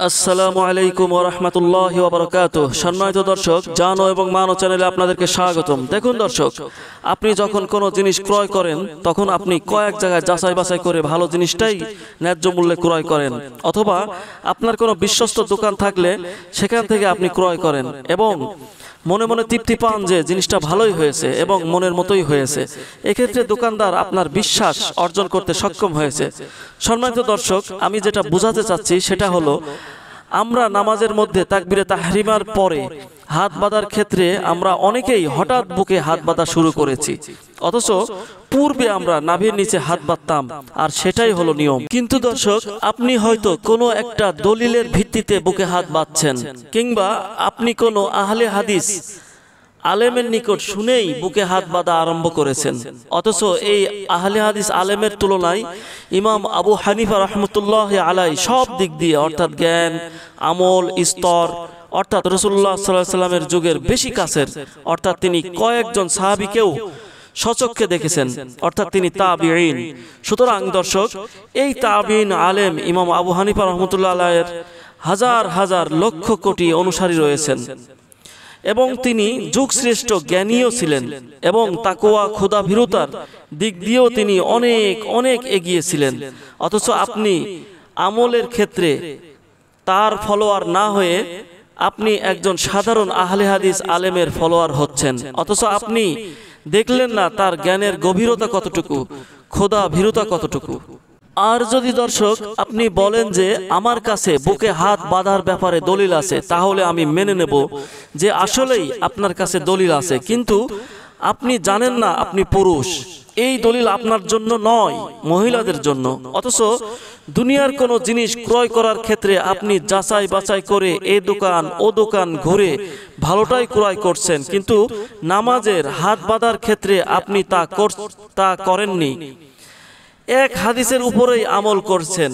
আসসালামু আলাইকুম ওয়া রাহমাতুল্লাহি ওয়া বারাকাতুহু। সম্মানিত দর্শক, জানো এবং মানো চ্যানেলে আপনাদেরকে স্বাগতম। দেখুন দর্শক, আপনি যখন কোনো জিনিস ক্রয় করেন তখন আপনি কয়েক জায়গায় যাচাই বাছাই করে ভালো জিনিসটাই ন্যায্য মূল্যে ক্রয় করেন, অথবা আপনার কোনো বিশ্বস্ত দোকান থাকলে সেখান থেকে আপনি ক্রয় করেন এবং মনে মনে তৃপ্তি পান যে জিনিসটা ভালোই হয়েছে এবং মনের মতোই হয়েছে। এক্ষেত্রে দোকানদার আপনার বিশ্বাস অর্জন করতে সক্ষম হয়েছে। সম্মানিত দর্শক, আমি যেটা বোঝাতে চাচ্ছি সেটা হলো, আমরা নামাজের মধ্যে তাকবীরে তাহরিমার পরে হাত বাঁধার ক্ষেত্রে আমরা অনেকেই হঠাৎ বুকে হাত বাঁধা শুরু করেছি, অথচ পূর্বে আমরা নাভির নিচে হাত বাঁধতাম আর সেটাই হলো নিয়ম। কিন্তু দর্শক, আপনি হয়তো কোনো একটা দলিলের ভিত্তিতে বুকে হাত বাঁধছেন, কিংবা আপনি কোনো আহলে হাদিস আলেমের নিকট শুনেই বুকে হাত বাঁধা আরম্ভ করেছেন, অথচ এই আহলে হাদিস আলেমের তুলনায় ইমাম আবু হানিফা রাহমাতুল্লাহি আলাইহি সব দিক দিয়ে, অর্থাৎ জ্ঞান, আমল, স্তর, অর্থাৎ রাসূলুল্লাহ সাল্লাল্লাহু আলাইহি ওয়াসাল্লামের যুগের বেশি কাছের, অর্থাৎ তিনি কয়েকজন সাহাবীকেও সচক্ষে দেখেছেন, অর্থাৎ তিনি তাবিঈন। সুতরাং দর্শক, এই তাবিঈন আলেম ইমাম আবু হানিফা রাহমাতুল্লাহি আলাইহির হাজার হাজার লক্ষ কোটি অনুসারী রয়েছেন এবং তিনি যুগশ্রেষ্ঠ জ্ঞানীও ছিলেন এবং তাকওয়া খোদাভীরুতার দিক দিয়েও তিনি অনেক অনেক এগিয়ে ছিলেন। অথচ আপনি আমলের ক্ষেত্রে তার ফলোয়ার না হয়ে আপনি একজন সাধারণ আহলে হাদিস আলেমের ফলোয়ার হচ্ছেন, অথচ আপনি দেখলেন না তার জ্ঞানের গভীরতা কতটুকু, খোদাভীরুতা কতটুকু। আর যদি দর্শক আপনি বলেন যে আমার কাছে বুকে হাত বাঁধার ব্যাপারে দলিল আছে, তাহলে আমি মেনে নেব যে আসলেই আপনার কাছে দলিল আছে, কিন্তু আপনি জানেন না আপনি পুরুষ, এই দলিল আপনার জন্য নয়, মহিলাদের জন্য। অথচ দুনিয়ার কোনো জিনিস ক্রয় করার ক্ষেত্রে আপনি যাচাই বাছাই করে এ দোকান ও দোকান ঘুরে ভালোটাই ক্রয় করছেন, কিন্তু নামাজের হাত বাঁধার ক্ষেত্রে আপনি তা করেননি। এক হাদিসের উপরেই আমল করছেন,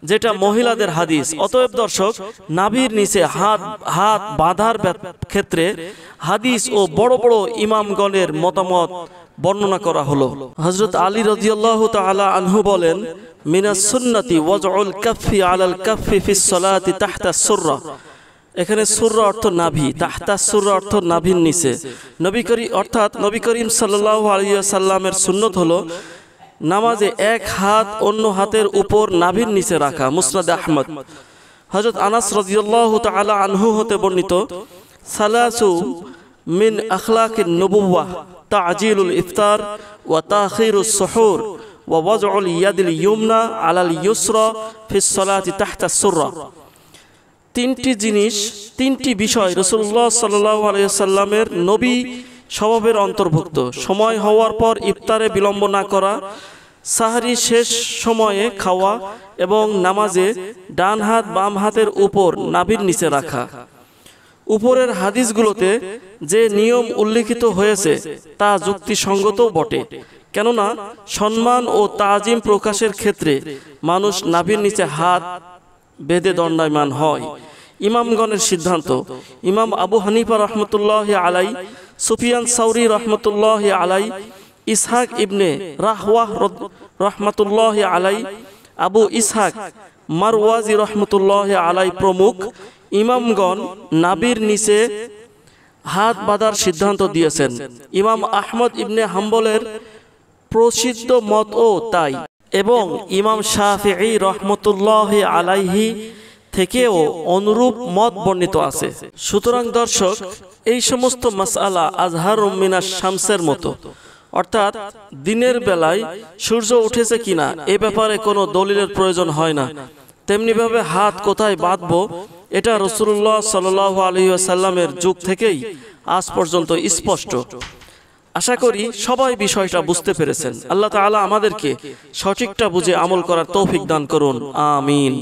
যেটা মহিলাদের হাদিস। অতএব দর্শক, নাভির নিচে হাত বাঁধার ক্ষেত্রে হাদিস ও বড় বড় ইমামগণের মতামত বর্ণনা করা হলো। হযরত আলী রাদিয়াল্লাহু তাআলা আনহু বলেন, মিনাস সুন্নতি ওয়াজউল কাফফি আলাল কাফফি ফিস সালাতি তাহতা সুররা। এখানে সুররা অর্থ নাভি, তাহতা সুররা অর্থ নাভির নিচে। নবী করিম সাল্লাল্লাহু আলাইহি ওয়াসাল্লামের সুন্নত হলো নামাজে এক হাত অন্য হাতের উপর নাভির নিচে রাখা। মুসনাদ আহমদ। হযরত আনাস রাদিয়াল্লাহু তাআলা আনহু হতে বর্ণিত, সালাসু মিন আখলাকিন নবুওয়াহ তা'জিলুল ইফতার ওয়া তাখিরুস সুহুর ওয়া ওয়াজউল ইয়াদিল ইয়ুমনা আলাল ইউসরা ফিস সালাতি তাহতা সুররা। তিনটি বিষয় রাসূলুল্লাহ সাল্লাল্লাহু আলাইহি ওয়াসাল্লামের নবী স্বভাবের অন্তর্ভুক্ত। সময় হওয়ার পর ইফতারে বিলম্ব না করা, সাহরি শেষ সময়ে খাওয়া এবং নামাজে ডান হাত বাম হাতের উপর নাভির নিচে রাখা। উপরের হাদিসগুলোতে যে নিয়ম উল্লিখিত হয়েছে তা যুক্তিসঙ্গতও বটে, কেননা সম্মান ও তাজিম প্রকাশের ক্ষেত্রে মানুষ নাভির নিচে হাত বেঁধে দণ্ডায়মান হয়। ইমামগণের সিদ্ধান্ত, ইমাম আবু হানিফা রাহমাতুল্লাহি আলাইহি, সুফিয়ান সাউরি রাহমাতুল্লাহি আলাইহি, ইসহাক ইবনে রাহওয়াহ রাহমাতুল্লাহি আলাইহি, আবু ইসহাক মারওয়াজি রাহমাতুল্লাহি আলাইহি প্রমুখ ইমামগণ নাভির নিচে হাত বাঁধার সিদ্ধান্ত দিয়েছেন। ইমাম আহমদ ইবনে হাম্বলের প্রসিদ্ধ মতও তাই, এবং ইমাম শাফিঈ রাহমাতুল্লাহি আলাইহি থেকেও অনুরূপ মত বর্ণিত আছে। সুতরাং দর্শক, এই সমস্ত মাসআলা আযহারুম মিনাশ শামসের মতো, অর্থাৎ দিনের বেলায় সূর্য উঠেছে কিনা এ ব্যাপারে কোনো দলিলের প্রয়োজন হয় না। তেমনিভাবে হাত কোথায় বাঁধবো এটা রাসূলুল্লাহ সাল্লাল্লাহু আলাইহি ওয়াসাল্লামের যুগ থেকেই আজ পর্যন্ত স্পষ্ট। আশা করি সবাই বিষয়টা বুঝতে পেরেছেন। আল্লাহ তাআলা আমাদেরকে সঠিকটা বুঝে আমল করার তৌফিক দান করুন। আমিন।